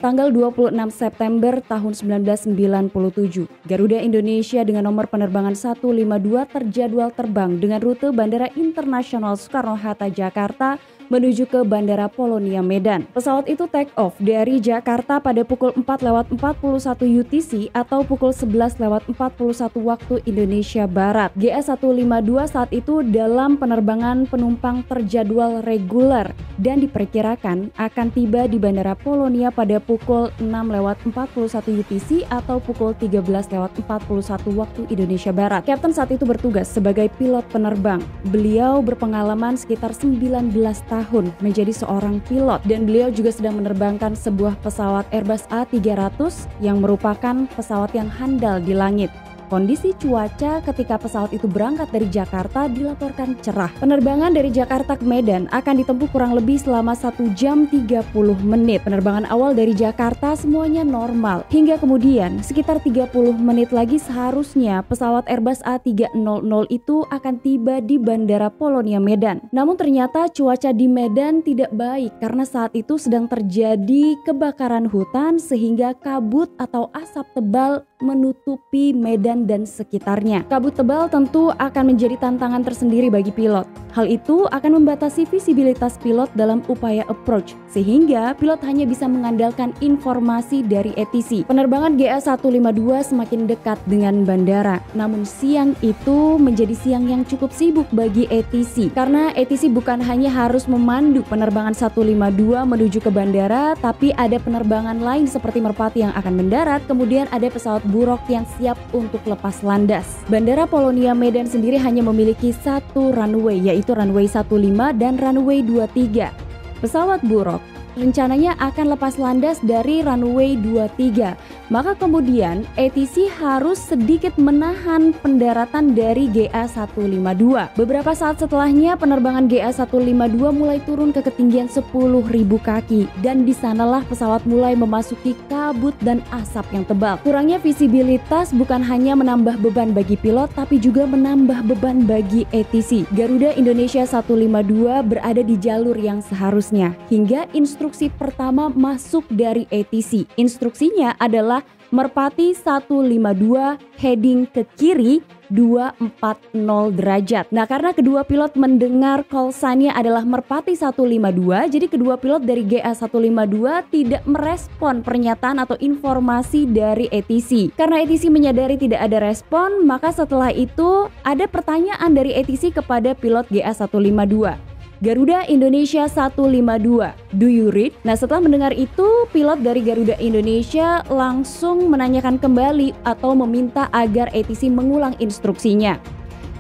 Tanggal 26 September tahun 1997, Garuda Indonesia dengan nomor penerbangan 152 terjadwal terbang dengan rute Bandara Internasional Soekarno-Hatta Jakarta menuju ke Bandara Polonia Medan. Pesawat itu take off dari Jakarta pada pukul 4:41 UTC atau pukul 11:41 waktu Indonesia Barat. GA152 saat itu dalam penerbangan penumpang terjadwal reguler dan diperkirakan akan tiba di Bandara Polonia pada pukul 6:41 UTC atau pukul 13:41 waktu Indonesia Barat. Kapten saat itu bertugas sebagai pilot penerbang. Beliau berpengalaman sekitar 19 tahun menjadi seorang pilot dan beliau juga sedang menerbangkan sebuah pesawat Airbus A300 yang merupakan pesawat yang handal di langit. Kondisi cuaca ketika pesawat itu berangkat dari Jakarta dilaporkan cerah. Penerbangan dari Jakarta ke Medan akan ditempuh kurang lebih selama 1 jam 30 menit. Penerbangan awal dari Jakarta semuanya normal. Hingga kemudian sekitar 30 menit lagi seharusnya pesawat Airbus A300 itu akan tiba di Bandara Polonia Medan. Namun ternyata cuaca di Medan tidak baik karena saat itu sedang terjadi kebakaran hutan sehingga kabut atau asap tebal menutupi Medan dan sekitarnya. Kabut tebal tentu akan menjadi tantangan tersendiri bagi pilot. Hal itu akan membatasi visibilitas pilot dalam upaya approach, sehingga pilot hanya bisa mengandalkan informasi dari ATC. Penerbangan GA152 semakin dekat dengan bandara, namun siang itu menjadi siang yang cukup sibuk bagi ATC. Karena ATC bukan hanya harus memandu penerbangan 152 menuju ke bandara, tapi ada penerbangan lain seperti Merpati yang akan mendarat, kemudian ada pesawat Buruk yang siap untuk lepas landas. Bandara Polonia Medan sendiri hanya memiliki satu runway, yaitu runway 15 dan runway 23. Pesawat Buruk rencananya akan lepas landas dari runway 23. Maka kemudian ATC harus sedikit menahan pendaratan dari GA152. Beberapa saat setelahnya penerbangan GA152 mulai turun ke ketinggian 10.000 kaki dan di sanalah pesawat mulai memasuki kabut dan asap yang tebal. Kurangnya visibilitas bukan hanya menambah beban bagi pilot tapi juga menambah beban bagi ATC. Garuda Indonesia 152 berada di jalur yang seharusnya hingga instruksi pertama masuk dari ATC. Instruksinya adalah Merpati 152 heading ke kiri 240 derajat. Nah, karena kedua pilot mendengar call sign-nya adalah Merpati 152, jadi kedua pilot dari GA152 tidak merespon pernyataan atau informasi dari ATC. Karena ATC menyadari tidak ada respon, maka setelah itu ada pertanyaan dari ATC kepada pilot GA152. Garuda Indonesia 152, do you read? Nah, setelah mendengar itu, pilot dari Garuda Indonesia langsung menanyakan kembali atau meminta agar ATC mengulang instruksinya.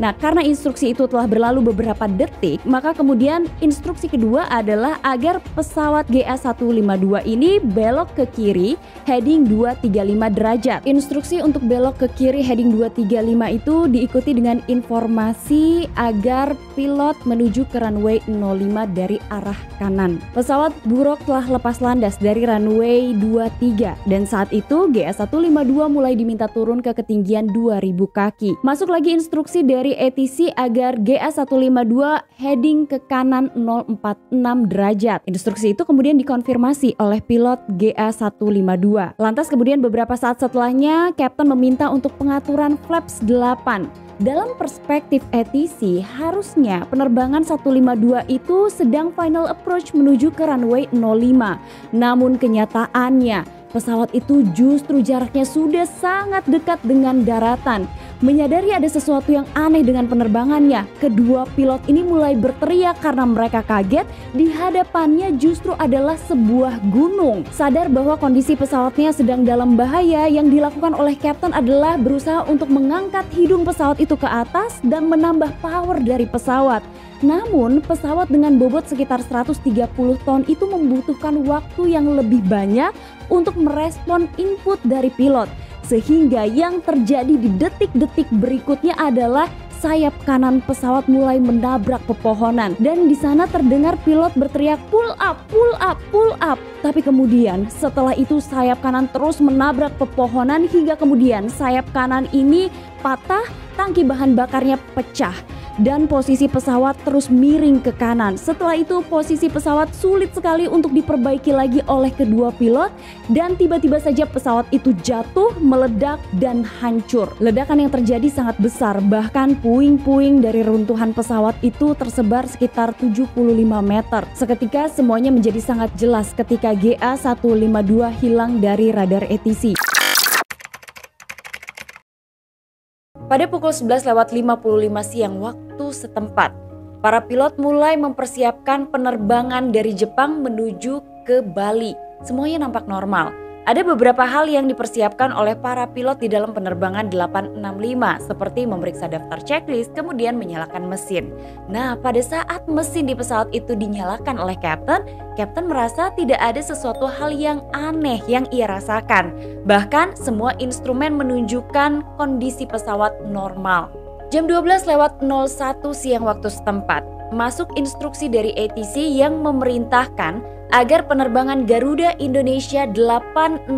Nah, karena instruksi itu telah berlalu beberapa detik, maka kemudian instruksi kedua adalah agar pesawat GA152 ini belok ke kiri heading 235 derajat. Instruksi untuk belok ke kiri heading 235 itu diikuti dengan informasi agar pilot menuju ke runway 05 dari arah kanan. Pesawat Buruk telah lepas landas dari runway 23 dan saat itu GA152 mulai diminta turun ke ketinggian 2000 kaki. Masuk lagi instruksi dari ATC agar GA152 heading ke kanan 046 derajat. Instruksi itu kemudian dikonfirmasi oleh pilot GA152. Lantas kemudian beberapa saat setelahnya, Kapten meminta untuk pengaturan flaps 8. Dalam perspektif ATC, harusnya penerbangan 152 itu sedang final approach menuju ke runway 05. Namun kenyataannya, pesawat itu justru jaraknya sudah sangat dekat dengan daratan. Menyadari ada sesuatu yang aneh dengan penerbangannya, kedua pilot ini mulai berteriak karena mereka kaget di hadapannya justru adalah sebuah gunung. Sadar bahwa kondisi pesawatnya sedang dalam bahaya, yang dilakukan oleh Kapten adalah berusaha untuk mengangkat hidung pesawat itu ke atas dan menambah power dari pesawat. Namun pesawat dengan bobot sekitar 130 ton itu membutuhkan waktu yang lebih banyak untuk merespon input dari pilot. Sehingga yang terjadi di detik-detik berikutnya adalah sayap kanan pesawat mulai menabrak pepohonan dan di sana terdengar pilot berteriak pull up, pull up, pull up. Tapi kemudian setelah itu sayap kanan terus menabrak pepohonan hingga kemudian sayap kanan ini patah, tangki bahan bakarnya pecah. dan posisi pesawat terus miring ke kanan. Setelah itu posisi pesawat sulit sekali untuk diperbaiki lagi oleh kedua pilot dan tiba-tiba saja pesawat itu jatuh, meledak dan hancur. Ledakan yang terjadi sangat besar, bahkan puing-puing dari runtuhan pesawat itu tersebar sekitar 75 meter. Seketika semuanya menjadi sangat jelas ketika GA152 hilang dari radar ATC. Pada pukul 11.55 siang waktu setempat, para pilot mulai mempersiapkan penerbangan dari Jepang menuju ke Bali. Semuanya nampak normal. Ada beberapa hal yang dipersiapkan oleh para pilot di dalam penerbangan 865, seperti memeriksa daftar checklist, kemudian menyalakan mesin. Nah, pada saat mesin di pesawat itu dinyalakan oleh Kapten merasa tidak ada sesuatu hal yang aneh yang ia rasakan. Bahkan semua instrumen menunjukkan kondisi pesawat normal. Jam 12.01 siang waktu setempat, masuk instruksi dari ATC yang memerintahkan agar penerbangan Garuda Indonesia 865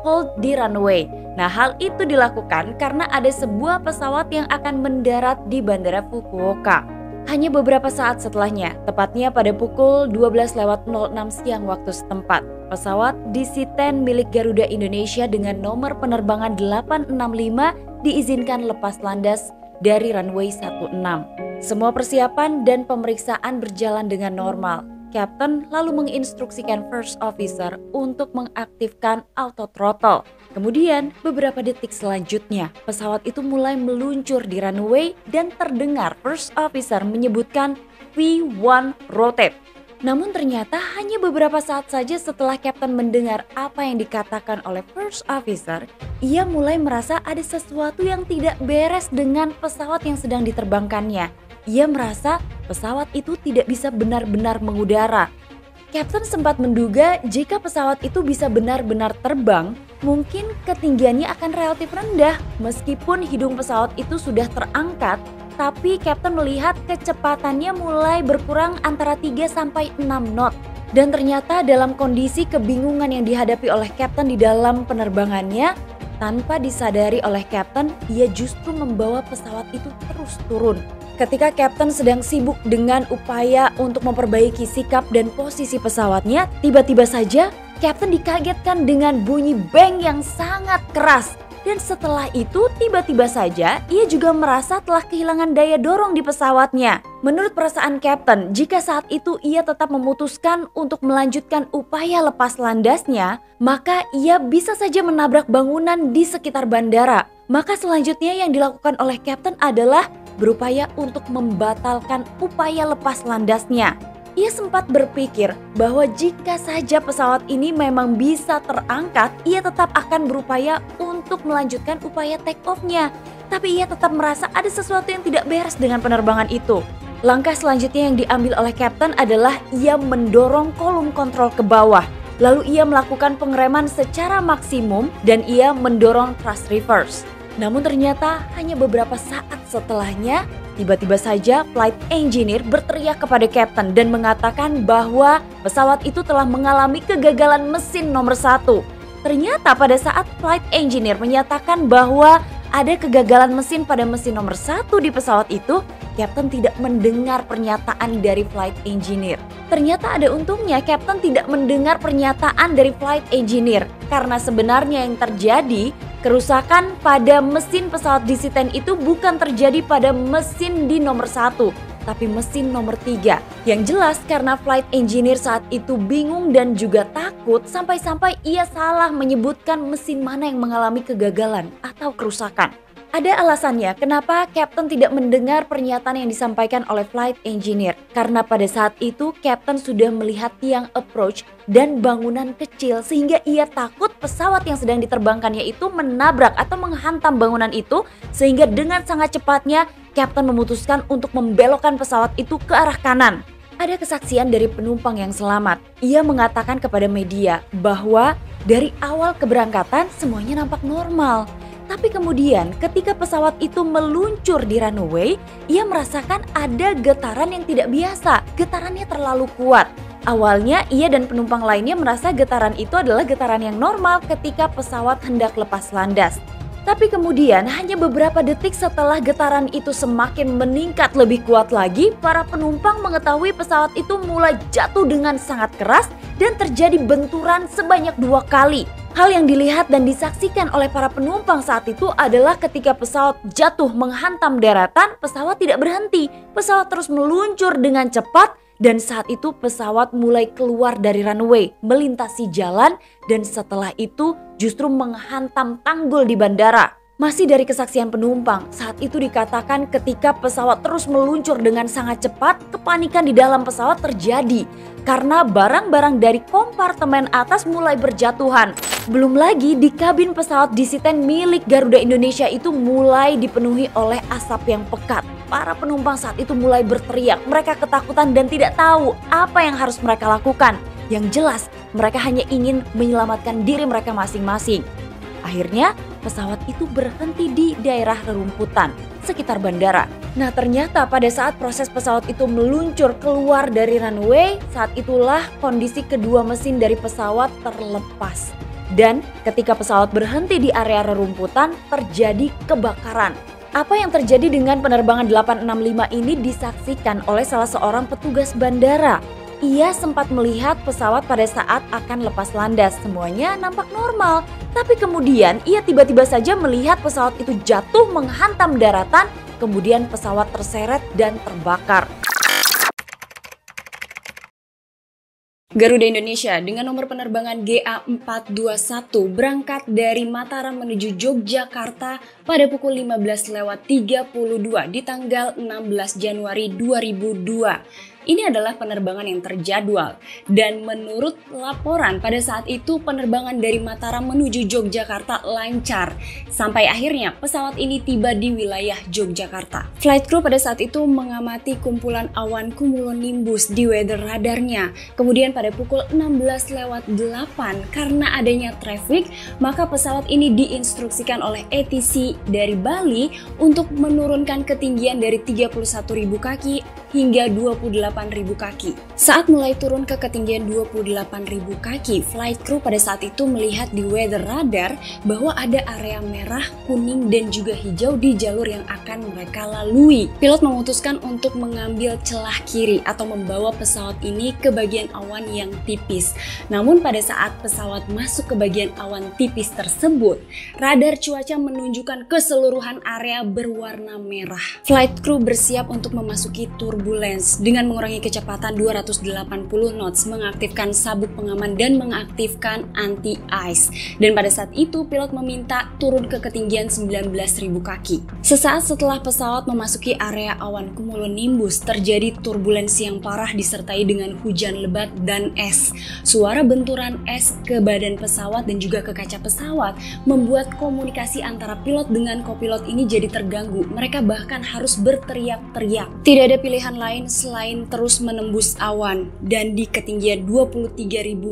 hold di runway. Nah, hal itu dilakukan karena ada sebuah pesawat yang akan mendarat di Bandara Fukuoka. Hanya beberapa saat setelahnya, tepatnya pada pukul 12.06 siang waktu setempat, pesawat DC-10 milik Garuda Indonesia dengan nomor penerbangan 865 diizinkan lepas landas dari runway 16. Semua persiapan dan pemeriksaan berjalan dengan normal. Kapten lalu menginstruksikan First Officer untuk mengaktifkan auto throttle. Kemudian beberapa detik selanjutnya pesawat itu mulai meluncur di runway dan terdengar First Officer menyebutkan V1 rotate. Namun ternyata hanya beberapa saat saja setelah Kapten mendengar apa yang dikatakan oleh First Officer, ia mulai merasa ada sesuatu yang tidak beres dengan pesawat yang sedang diterbangkannya. Ia merasa pesawat itu tidak bisa benar-benar mengudara. Kapten sempat menduga jika pesawat itu bisa benar-benar terbang, mungkin ketinggiannya akan relatif rendah. Meskipun hidung pesawat itu sudah terangkat, tapi Kapten melihat kecepatannya mulai berkurang antara 3-6 knot. Dan ternyata dalam kondisi kebingungan yang dihadapi oleh Kapten di dalam penerbangannya, tanpa disadari oleh Kapten, ia justru membawa pesawat itu terus turun. Ketika Kapten sedang sibuk dengan upaya untuk memperbaiki sikap dan posisi pesawatnya, tiba-tiba saja Kapten dikagetkan dengan bunyi bang yang sangat keras. Dan setelah itu tiba-tiba saja ia juga merasa telah kehilangan daya dorong di pesawatnya. Menurut perasaan Kapten, jika saat itu ia tetap memutuskan untuk melanjutkan upaya lepas landasnya, maka ia bisa saja menabrak bangunan di sekitar bandara. Maka selanjutnya yang dilakukan oleh Kapten adalah berupaya untuk membatalkan upaya lepas landasnya. Ia sempat berpikir bahwa jika saja pesawat ini memang bisa terangkat, ia tetap akan berupaya untuk melanjutkan upaya take off-nya. Tapi ia tetap merasa ada sesuatu yang tidak beres dengan penerbangan itu. Langkah selanjutnya yang diambil oleh Kapten adalah ia mendorong kolom kontrol ke bawah. Lalu ia melakukan pengereman secara maksimum dan ia mendorong thrust reverse. Namun ternyata hanya beberapa saat setelahnya, tiba-tiba saja flight engineer berteriak kepada Kapten dan mengatakan bahwa pesawat itu telah mengalami kegagalan mesin nomor 1. Ternyata pada saat flight engineer menyatakan bahwa ada kegagalan mesin pada mesin nomor 1 di pesawat itu, Kapten tidak mendengar pernyataan dari flight engineer. Ternyata ada untungnya Kapten tidak mendengar pernyataan dari flight engineer, karena sebenarnya yang terjadi, kerusakan pada mesin pesawat DC-10 itu bukan terjadi pada mesin di nomor 1, tapi mesin nomor 3. Yang jelas karena flight engineer saat itu bingung dan juga takut sampai-sampai ia salah menyebutkan mesin mana yang mengalami kegagalan atau kerusakan. Ada alasannya kenapa Kapten tidak mendengar pernyataan yang disampaikan oleh flight engineer. Karena pada saat itu Kapten sudah melihat tiang approach dan bangunan kecil sehingga ia takut pesawat yang sedang diterbangkannya itu menabrak atau menghantam bangunan itu, sehingga dengan sangat cepatnya Kapten memutuskan untuk membelokkan pesawat itu ke arah kanan. Ada kesaksian dari penumpang yang selamat. Ia mengatakan kepada media bahwa dari awal keberangkatan semuanya nampak normal. Tapi kemudian ketika pesawat itu meluncur di runway, ia merasakan ada getaran yang tidak biasa. Getarannya terlalu kuat. Awalnya ia dan penumpang lainnya merasa getaran itu adalah getaran yang normal ketika pesawat hendak lepas landas. Tapi kemudian hanya beberapa detik setelah getaran itu semakin meningkat lebih kuat lagi, para penumpang mengetahui pesawat itu mulai jatuh dengan sangat keras dan terjadi benturan sebanyak 2 kali. Hal yang dilihat dan disaksikan oleh para penumpang saat itu adalah ketika pesawat jatuh menghantam daratan, pesawat tidak berhenti. Pesawat terus meluncur dengan cepat dan saat itu pesawat mulai keluar dari runway, melintasi jalan dan setelah itu justru menghantam tanggul di bandara. Masih dari kesaksian penumpang, saat itu dikatakan ketika pesawat terus meluncur dengan sangat cepat, kepanikan di dalam pesawat terjadi karena barang-barang dari kompartemen atas mulai berjatuhan. Belum lagi di kabin pesawat DC-10 milik Garuda Indonesia itu mulai dipenuhi oleh asap yang pekat. Para penumpang saat itu mulai berteriak, mereka ketakutan dan tidak tahu apa yang harus mereka lakukan. Yang jelas, mereka hanya ingin menyelamatkan diri mereka masing-masing. Akhirnya, pesawat itu berhenti di daerah rerumputan sekitar bandara. Nah, ternyata pada saat proses pesawat itu meluncur keluar dari runway, saat itulah kondisi kedua mesin dari pesawat terlepas. Dan ketika pesawat berhenti di area rerumputan, terjadi kebakaran. Apa yang terjadi dengan penerbangan 865 ini disaksikan oleh salah seorang petugas bandara. Ia sempat melihat pesawat pada saat akan lepas landas, semuanya nampak normal. Tapi kemudian ia tiba-tiba saja melihat pesawat itu jatuh menghantam daratan, kemudian pesawat terseret dan terbakar. Garuda Indonesia dengan nomor penerbangan GA421 berangkat dari Mataram menuju Yogyakarta pada pukul 15.32 di tanggal 16 Januari 2002. Ini adalah penerbangan yang terjadwal dan menurut laporan pada saat itu penerbangan dari Mataram menuju Yogyakarta lancar sampai akhirnya pesawat ini tiba di wilayah Yogyakarta. Flight crew pada saat itu mengamati kumpulan awan cumulonimbus di weather radarnya. Kemudian pada pukul 16.08 karena adanya traffic, maka pesawat ini diinstruksikan oleh ATC dari Bali untuk menurunkan ketinggian dari 31.000 kaki hingga 28.000 kaki. Saat mulai turun ke ketinggian 28.000 kaki, flight crew pada saat itu melihat di weather radar bahwa ada area merah, kuning, dan juga hijau di jalur yang akan mereka lalui. Pilot memutuskan untuk mengambil celah kiri atau membawa pesawat ini ke bagian awan yang tipis. Namun pada saat pesawat masuk ke bagian awan tipis tersebut, radar cuaca menunjukkan keseluruhan area berwarna merah. Flight crew bersiap untuk memasuki turbulence dengan mengurangi kecepatan 280 knots, mengaktifkan sabuk pengaman dan mengaktifkan anti-ice. Dan pada saat itu pilot meminta turun ke ketinggian 19.000 kaki. Sesaat setelah pesawat memasuki area awan cumulonimbus, terjadi turbulensi yang parah disertai dengan hujan lebat dan es. Suara benturan es ke badan pesawat dan juga ke kaca pesawat membuat komunikasi antara pilot dengan kopilot ini jadi terganggu. Mereka bahkan harus berteriak-teriak. Tidak ada pilihan lain selain terus menembus awan dan di ketinggian 23.000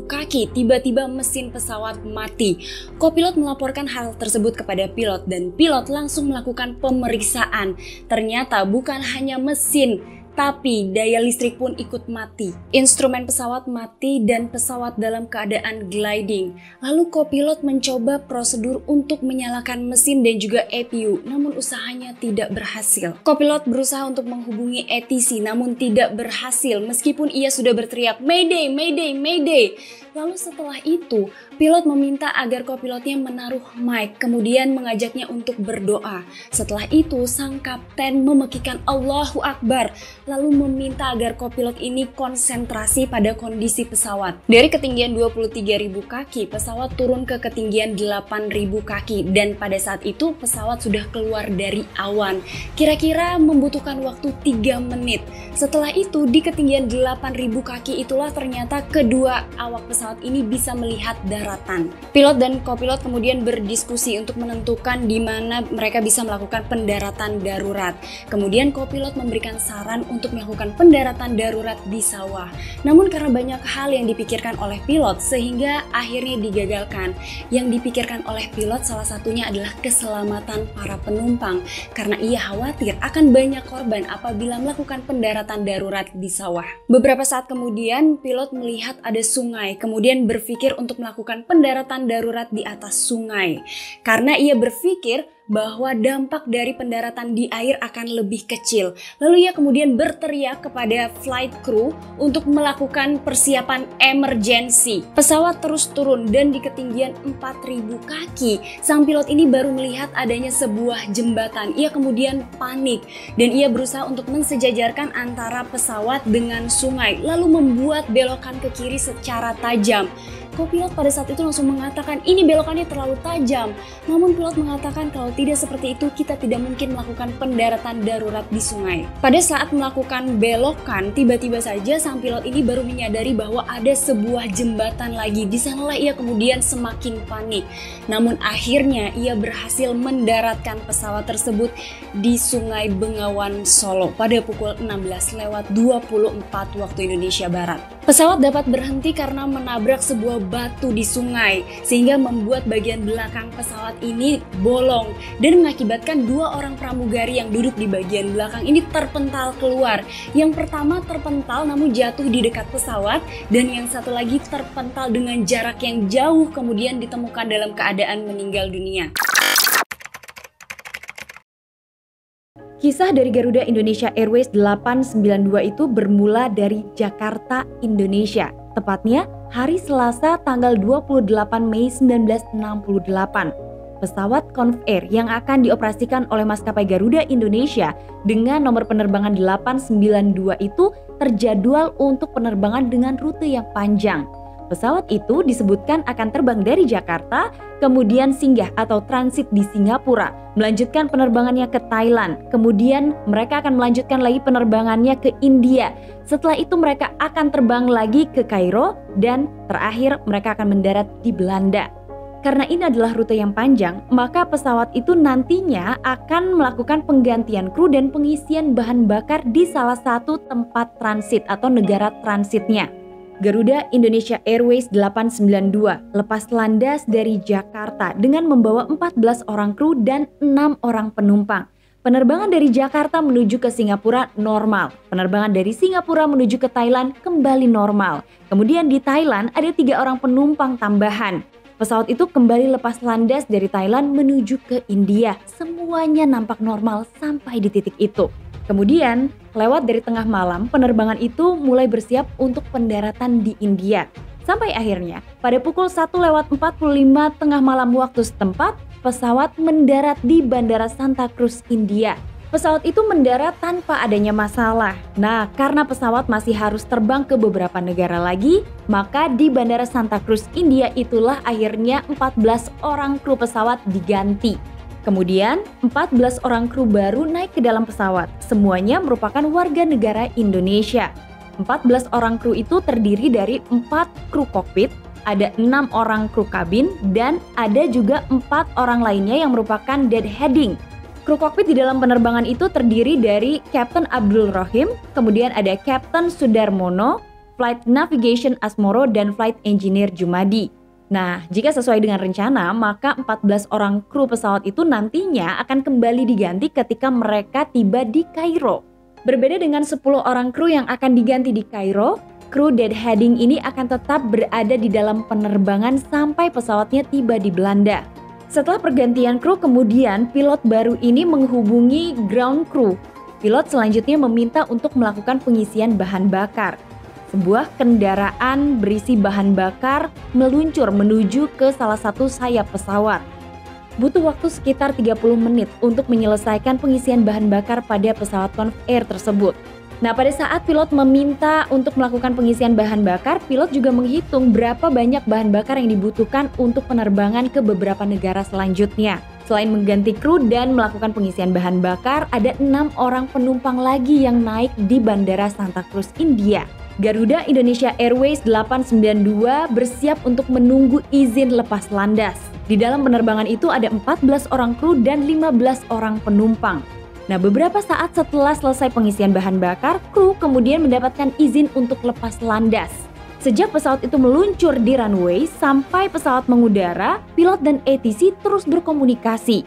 kaki tiba-tiba mesin pesawat mati. Kopilot melaporkan hal tersebut kepada pilot dan pilot langsung melakukan pemeriksaan. Ternyata bukan hanya mesin, tapi daya listrik pun ikut mati. Instrumen pesawat mati dan pesawat dalam keadaan gliding. Lalu kopilot mencoba prosedur untuk menyalakan mesin dan juga EPU, namun usahanya tidak berhasil. Kopilot berusaha untuk menghubungi ATC namun tidak berhasil meskipun ia sudah berteriak Mayday, Mayday, Mayday. Lalu setelah itu, pilot meminta agar kopilotnya menaruh mic, kemudian mengajaknya untuk berdoa. Setelah itu, sang kapten memekikan Allahu Akbar, lalu meminta agar kopilot ini konsentrasi pada kondisi pesawat. Dari ketinggian 23.000 kaki, pesawat turun ke ketinggian 8.000 kaki, dan pada saat itu pesawat sudah keluar dari awan. Kira-kira membutuhkan waktu 3 menit. Setelah itu, di ketinggian 8.000 kaki itulah ternyata kedua awak pesawat ini bisa melihat daratan. Pilot dan kopilot kemudian berdiskusi untuk menentukan di mana mereka bisa melakukan pendaratan darurat. Kemudian kopilot memberikan saran untuk melakukan pendaratan darurat di sawah. Namun karena banyak hal yang dipikirkan oleh pilot sehingga akhirnya digagalkan. Yang dipikirkan oleh pilot salah satunya adalah keselamatan para penumpang karena ia khawatir akan banyak korban apabila melakukan pendaratan darurat di sawah. Beberapa saat kemudian pilot melihat ada sungai, kemudian berpikir untuk melakukan pendaratan darurat di atas sungai. Karena ia berpikir bahwa dampak dari pendaratan di air akan lebih kecil. Lalu ia kemudian berteriak kepada flight crew untuk melakukan persiapan emergency. Pesawat terus turun dan di ketinggian 4.000 kaki. Sang pilot ini baru melihat adanya sebuah jembatan. Ia kemudian panik dan ia berusaha untuk mensejajarkan antara pesawat dengan sungai, lalu membuat belokan ke kiri secara tajam. Kopilot pada saat itu langsung mengatakan ini belokannya terlalu tajam. Namun pilot mengatakan kalau tidak seperti itu kita tidak mungkin melakukan pendaratan darurat di sungai. Pada saat melakukan belokan, tiba-tiba saja sang pilot ini baru menyadari bahwa ada sebuah jembatan lagi. Di sanalah ia kemudian semakin panik. Namun akhirnya ia berhasil mendaratkan pesawat tersebut di Sungai Bengawan Solo pada pukul 16:24 waktu Indonesia Barat. Pesawat dapat berhenti karena menabrak sebuah batu di sungai sehingga membuat bagian belakang pesawat ini bolong dan mengakibatkan 2 orang pramugari yang duduk di bagian belakang ini terpental keluar. Yang pertama terpental namun jatuh di dekat pesawat dan yang satu lagi terpental dengan jarak yang jauh kemudian ditemukan dalam keadaan meninggal dunia. Kisah dari Garuda Indonesia Airways 892 itu bermula dari Jakarta, Indonesia. Tepatnya hari Selasa tanggal 28 Mei 1968. Pesawat Convair yang akan dioperasikan oleh maskapai Garuda Indonesia dengan nomor penerbangan 892 itu terjadwal untuk penerbangan dengan rute yang panjang. Pesawat itu disebutkan akan terbang dari Jakarta, kemudian singgah atau transit di Singapura, melanjutkan penerbangannya ke Thailand, kemudian mereka akan melanjutkan lagi penerbangannya ke India. Setelah itu mereka akan terbang lagi ke Kairo dan terakhir mereka akan mendarat di Belanda. Karena ini adalah rute yang panjang, maka pesawat itu nantinya akan melakukan penggantian kru dan pengisian bahan bakar di salah satu tempat transit atau negara transitnya. Garuda Indonesia Airways 892 lepas landas dari Jakarta dengan membawa 14 orang kru dan 6 orang penumpang. Penerbangan dari Jakarta menuju ke Singapura normal. Penerbangan dari Singapura menuju ke Thailand kembali normal. Kemudian di Thailand ada 3 orang penumpang tambahan. Pesawat itu kembali lepas landas dari Thailand menuju ke India. Semuanya nampak normal sampai di titik itu. Kemudian, lewat dari tengah malam, penerbangan itu mulai bersiap untuk pendaratan di India. Sampai akhirnya, pada pukul 1:45 tengah malam waktu setempat, pesawat mendarat di Bandara Santa Cruz, India. Pesawat itu mendarat tanpa adanya masalah. Nah, karena pesawat masih harus terbang ke beberapa negara lagi, maka di Bandara Santa Cruz, India itulah akhirnya 14 orang kru pesawat diganti. Kemudian, 14 orang kru baru naik ke dalam pesawat. Semuanya merupakan warga negara Indonesia. 14 orang kru itu terdiri dari 4 kru kokpit, ada 6 orang kru kabin, dan ada juga 4 orang lainnya yang merupakan deadheading. Kru kokpit di dalam penerbangan itu terdiri dari Captain Abdul Rohim, kemudian ada Captain Sudarmono, Flight Navigation Asmoro, dan Flight Engineer Jumadi. Nah, jika sesuai dengan rencana, maka 14 orang kru pesawat itu nantinya akan kembali diganti ketika mereka tiba di Kairo. Berbeda dengan 10 orang kru yang akan diganti di Kairo, kru deadheading ini akan tetap berada di dalam penerbangan sampai pesawatnya tiba di Belanda. Setelah pergantian kru, kemudian pilot baru ini menghubungi ground crew. Pilot selanjutnya meminta untuk melakukan pengisian bahan bakar. Sebuah kendaraan berisi bahan bakar meluncur menuju ke salah satu sayap pesawat. Butuh waktu sekitar 30 menit untuk menyelesaikan pengisian bahan bakar pada pesawat Convair tersebut. Nah, pada saat pilot meminta untuk melakukan pengisian bahan bakar, pilot juga menghitung berapa banyak bahan bakar yang dibutuhkan untuk penerbangan ke beberapa negara selanjutnya. Selain mengganti kru dan melakukan pengisian bahan bakar, ada 6 orang penumpang lagi yang naik di Bandara Santa Cruz, India. Garuda Indonesia Airways 892 bersiap untuk menunggu izin lepas landas. Di dalam penerbangan itu ada 14 orang kru dan 15 orang penumpang. Nah, beberapa saat setelah selesai pengisian bahan bakar, kru kemudian mendapatkan izin untuk lepas landas. Sejak pesawat itu meluncur di runway sampai pesawat mengudara, pilot dan ATC terus berkomunikasi.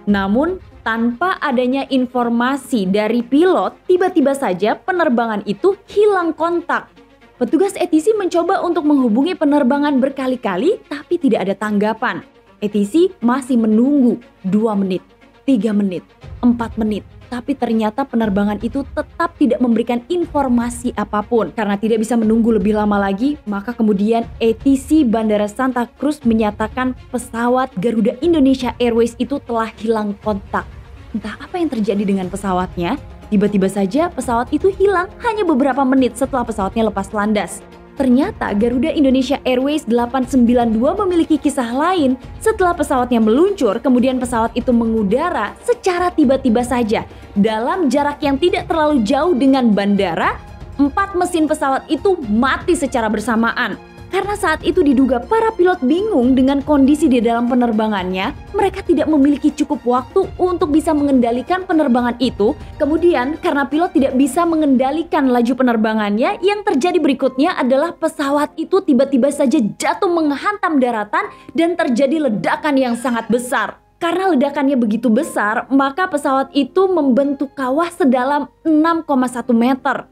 Namun, tanpa adanya informasi dari pilot, tiba-tiba saja penerbangan itu hilang kontak. Petugas ATC mencoba untuk menghubungi penerbangan berkali-kali, tapi tidak ada tanggapan. ATC masih menunggu 2 menit, 3 menit, 4 menit. Tapi ternyata penerbangan itu tetap tidak memberikan informasi apapun. Karena tidak bisa menunggu lebih lama lagi, maka kemudian ATC Bandara Santa Cruz menyatakan pesawat Garuda Indonesia Airways itu telah hilang kontak. Entah apa yang terjadi dengan pesawatnya, tiba-tiba saja pesawat itu hilang hanya beberapa menit setelah pesawatnya lepas landas. Ternyata Garuda Indonesia Airways 892 memiliki kisah lain. Setelah pesawatnya meluncur, kemudian pesawat itu mengudara secara tiba-tiba saja. Dalam jarak yang tidak terlalu jauh dengan bandara, 4 mesin pesawat itu mati secara bersamaan. Karena saat itu diduga para pilot bingung dengan kondisi di dalam penerbangannya, mereka tidak memiliki cukup waktu untuk bisa mengendalikan penerbangan itu. Kemudian karena pilot tidak bisa mengendalikan laju penerbangannya, yang terjadi berikutnya adalah pesawat itu tiba-tiba saja jatuh menghantam daratan dan terjadi ledakan yang sangat besar. Karena ledakannya begitu besar, maka pesawat itu membentuk kawah sedalam 6,1 meter.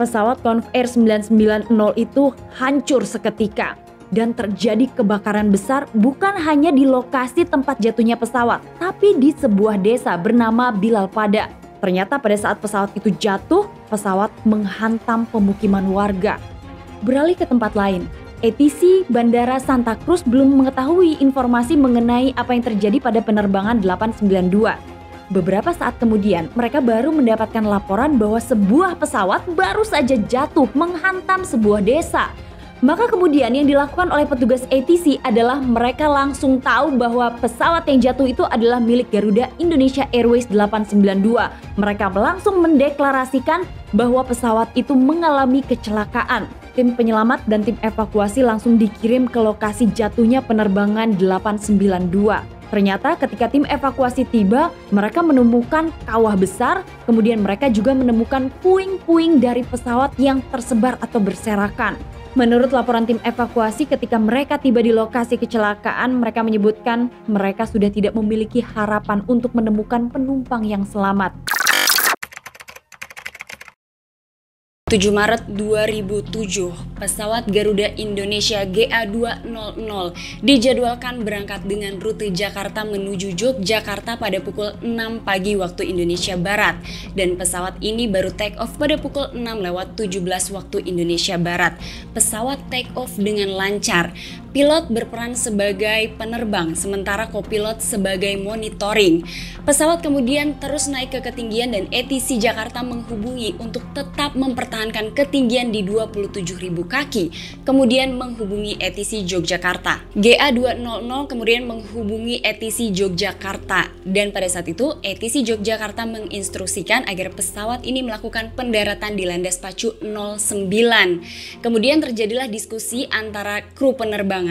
Pesawat Convair 990 itu hancur seketika dan terjadi kebakaran besar bukan hanya di lokasi tempat jatuhnya pesawat, tapi di sebuah desa bernama Bilalpada. Ternyata pada saat pesawat itu jatuh, pesawat menghantam pemukiman warga. Beralih ke tempat lain, ATC Bandara Santa Cruz belum mengetahui informasi mengenai apa yang terjadi pada penerbangan 892. Beberapa saat kemudian, mereka baru mendapatkan laporan bahwa sebuah pesawat baru saja jatuh menghantam sebuah desa. Maka kemudian yang dilakukan oleh petugas ATC adalah mereka langsung tahu bahwa pesawat yang jatuh itu adalah milik Garuda Indonesia Airways 892. Mereka langsung mendeklarasikan bahwa pesawat itu mengalami kecelakaan. Tim penyelamat dan tim evakuasi langsung dikirim ke lokasi jatuhnya penerbangan 892. Ternyata ketika tim evakuasi tiba, mereka menemukan kawah besar, kemudian mereka juga menemukan puing-puing dari pesawat yang tersebar atau berserakan. Menurut laporan tim evakuasi, ketika mereka tiba di lokasi kecelakaan, mereka menyebutkan mereka sudah tidak memiliki harapan untuk menemukan penumpang yang selamat. 7 Maret 2007, pesawat Garuda Indonesia GA200 dijadwalkan berangkat dengan rute Jakarta menuju Yogyakarta pada pukul 6 pagi waktu Indonesia Barat. Dan pesawat ini baru take off pada pukul 6:17 waktu Indonesia Barat. Pesawat take off dengan lancar. Pilot berperan sebagai penerbang, sementara kopilot sebagai monitoring. Pesawat kemudian terus naik ke ketinggian dan ATC Jakarta menghubungi untuk tetap mempertahankan ketinggian di 27.000 kaki, kemudian menghubungi ATC Yogyakarta. GA200 kemudian menghubungi ATC Yogyakarta dan pada saat itu ATC Yogyakarta menginstruksikan agar pesawat ini melakukan pendaratan di landas pacu 09. Kemudian terjadilah diskusi antara kru penerbangan.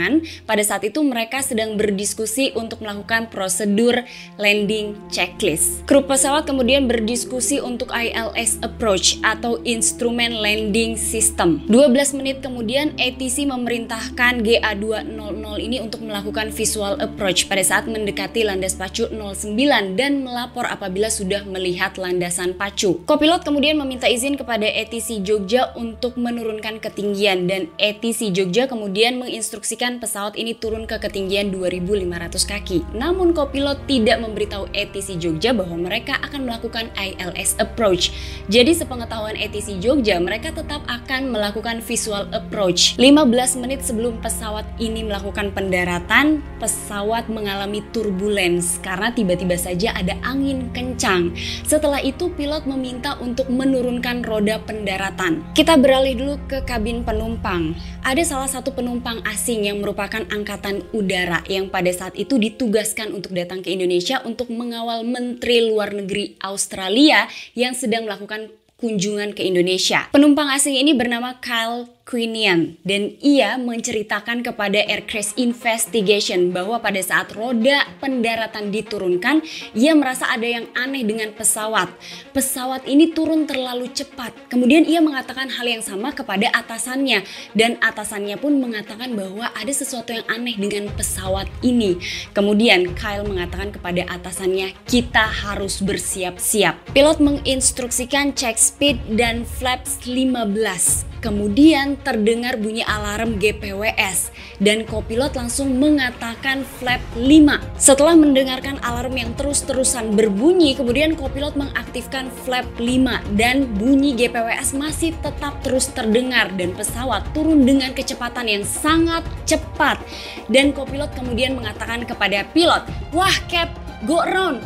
Pada saat itu mereka sedang berdiskusi untuk melakukan prosedur landing checklist. Kru pesawat kemudian berdiskusi untuk ILS approach atau instrument landing system. 12 menit kemudian ATC memerintahkan GA200 ini untuk melakukan visual approach pada saat mendekati landas pacu 09 dan melapor apabila sudah melihat landasan pacu. Kopilot kemudian meminta izin kepada ATC Jogja untuk menurunkan ketinggian dan ATC Jogja kemudian menginstruksikan pesawat ini turun ke ketinggian 2.500 kaki. Namun kopilot tidak memberitahu ATC Jogja bahwa mereka akan melakukan ILS approach. Jadi sepengetahuan ATC Jogja, mereka tetap akan melakukan visual approach. 15 menit sebelum pesawat ini melakukan pendaratan, pesawat mengalami turbulence karena tiba-tiba saja ada angin kencang. Setelah itu pilot meminta untuk menurunkan roda pendaratan. Kita beralih dulu ke kabin penumpang. Ada salah satu penumpang asing yang merupakan angkatan udara yang pada saat itu ditugaskan untuk datang ke Indonesia untuk mengawal Menteri Luar Negeri Australia yang sedang melakukan kunjungan ke Indonesia. Penumpang asing ini bernama Kyle Quinian, dan ia menceritakan kepada Air Crash Investigation bahwa pada saat roda pendaratan diturunkan, ia merasa ada yang aneh dengan pesawat. Pesawat ini turun terlalu cepat. Kemudian ia mengatakan hal yang sama kepada atasannya, dan atasannya pun mengatakan bahwa ada sesuatu yang aneh dengan pesawat ini. Kemudian Kyle mengatakan kepada atasannya, kita harus bersiap-siap. Pilot menginstruksikan check speed dan flaps 15. Kemudian terdengar bunyi alarm GPWS dan kopilot langsung mengatakan flap 5. Setelah mendengarkan alarm yang terus-terusan berbunyi, kemudian kopilot mengaktifkan flap 5 dan bunyi GPWS masih tetap terus terdengar dan pesawat turun dengan kecepatan yang sangat cepat. Dan kopilot kemudian mengatakan kepada pilot, "Wah, Cap, go around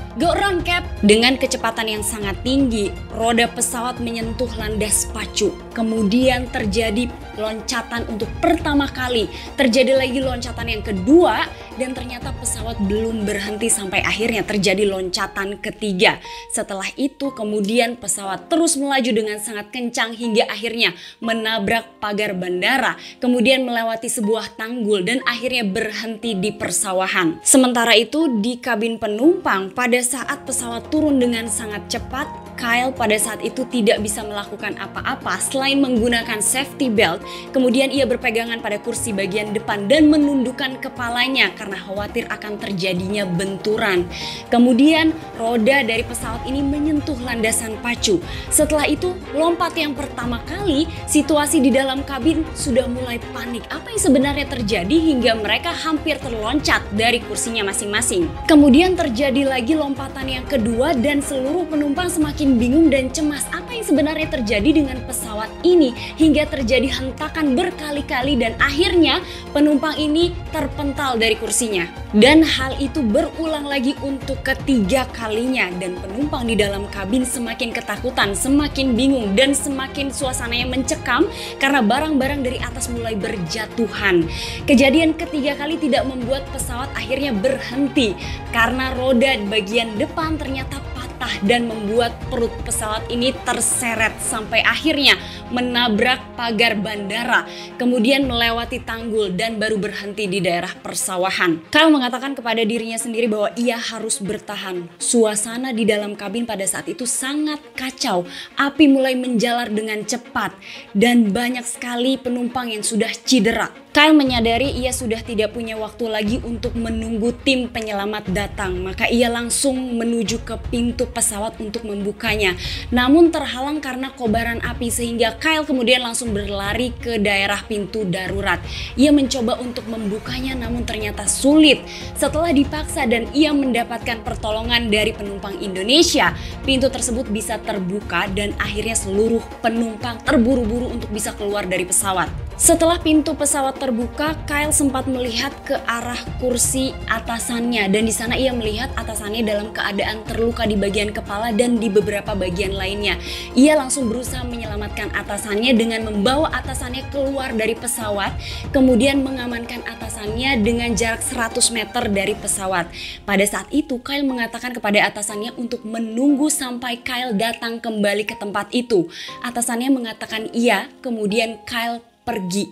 Cap." Dengan kecepatan yang sangat tinggi, roda pesawat menyentuh landas pacu. Kemudian terjadi loncatan untuk pertama kali. Terjadi lagi loncatan yang kedua dan ternyata pesawat belum berhenti sampai akhirnya terjadi loncatan ketiga. Setelah itu kemudian pesawat terus melaju dengan sangat kencang hingga akhirnya menabrak pagar bandara, kemudian melewati sebuah tanggul dan akhirnya berhenti di persawahan. Sementara itu di kabin penumpang, pada saat pesawat turun dengan sangat cepat, Kyle pada saat itu tidak bisa melakukan apa-apa selain menggunakan safety belt. Kemudian ia berpegangan pada kursi bagian depan dan menundukkan kepalanya karena khawatir akan terjadinya benturan. Kemudian roda dari pesawat ini menyentuh landasan pacu. Setelah itu lompat yang pertama kali, situasi di dalam kabin sudah mulai panik. Apa yang sebenarnya terjadi hingga mereka hampir terloncat dari kursinya masing-masing. Kemudian terjadi lagi lompatan yang kedua dan seluruh penumpang semakin bingung dan cemas. Apa yang sebenarnya terjadi dengan pesawat ini hingga terjadi hentakan berkali-kali dan akhirnya penumpang ini terpental dari kursinya. Dan hal itu berulang lagi untuk ketiga kalinya dan penumpang di dalam kabin semakin ketakutan, semakin bingung dan semakin suasananya mencekam karena barang-barang dari atas mulai berjatuhan. Kejadian ketiga kali tidak membuat pesawat akhirnya berhenti karena roda bagian depan ternyata dan membuat perut pesawat ini terseret sampai akhirnya menabrak pagar bandara, kemudian melewati tanggul dan baru berhenti di daerah persawahan. Kyle mengatakan kepada dirinya sendiri bahwa ia harus bertahan. Suasana di dalam kabin pada saat itu sangat kacau. Api mulai menjalar dengan cepat dan banyak sekali penumpang yang sudah cedera. Kyle menyadari ia sudah tidak punya waktu lagi untuk menunggu tim penyelamat datang, maka ia langsung menuju ke pintu pesawat untuk membukanya. Namun terhalang karena kobaran api sehingga Kyle kemudian langsung berlari ke daerah pintu darurat. Ia mencoba untuk membukanya namun ternyata sulit. Setelah dipaksa dan ia mendapatkan pertolongan dari penumpang Indonesia, pintu tersebut bisa terbuka dan akhirnya seluruh penumpang terburu-buru untuk bisa keluar dari pesawat. Setelah pintu pesawat terbuka, Kyle sempat melihat ke arah kursi atasannya dan di sana ia melihat atasannya dalam keadaan terluka di bagian kepala dan di beberapa bagian lainnya. Ia langsung berusaha menyelamatkan atasannya dengan membawa atasannya keluar dari pesawat, kemudian mengamankan atasannya dengan jarak 100 meter dari pesawat. Pada saat itu, Kyle mengatakan kepada atasannya untuk menunggu sampai Kyle datang kembali ke tempat itu. Atasannya mengatakan iya, kemudian Kyle pergi.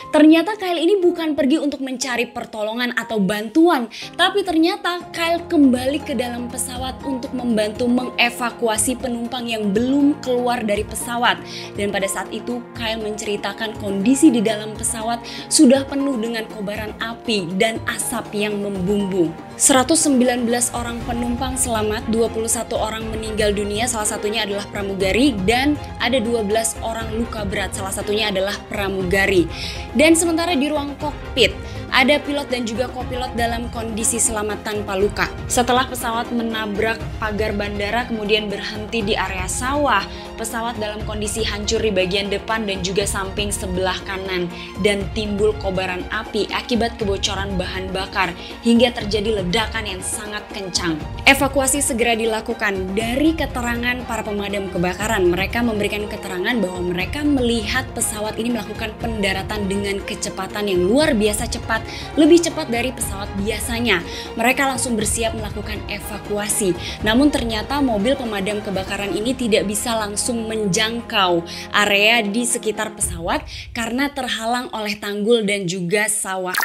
Ternyata Kyle ini bukan pergi untuk mencari pertolongan atau bantuan, tapi ternyata Kyle kembali ke dalam pesawat untuk membantu mengevakuasi penumpang yang belum keluar dari pesawat. Dan pada saat itu Kyle menceritakan kondisi di dalam pesawat sudah penuh dengan kobaran api dan asap yang membumbung. 119 orang penumpang selamat, 21 orang meninggal dunia, salah satunya adalah pramugari, dan ada 12 orang luka berat, salah satunya adalah pramugari. Dan sementara di ruang kokpit ada pilot dan juga kopilot dalam kondisi selamat tanpa luka. Setelah pesawat menabrak pagar bandara kemudian berhenti di area sawah, pesawat dalam kondisi hancur di bagian depan dan juga samping sebelah kanan dan timbul kobaran api akibat kebocoran bahan bakar hingga terjadi ledakan yang sangat kencang. Evakuasi segera dilakukan. Dari keterangan para pemadam kebakaran, mereka memberikan keterangan bahwa mereka melihat pesawat ini melakukan pendaratan dengan kecepatan yang luar biasa cepat cepat, lebih cepat dari pesawat biasanya. Mereka langsung bersiap melakukan evakuasi. Namun ternyata mobil pemadam kebakaran ini tidak bisa langsung menjangkau area di sekitar pesawat karena terhalang oleh tanggul dan juga sawah.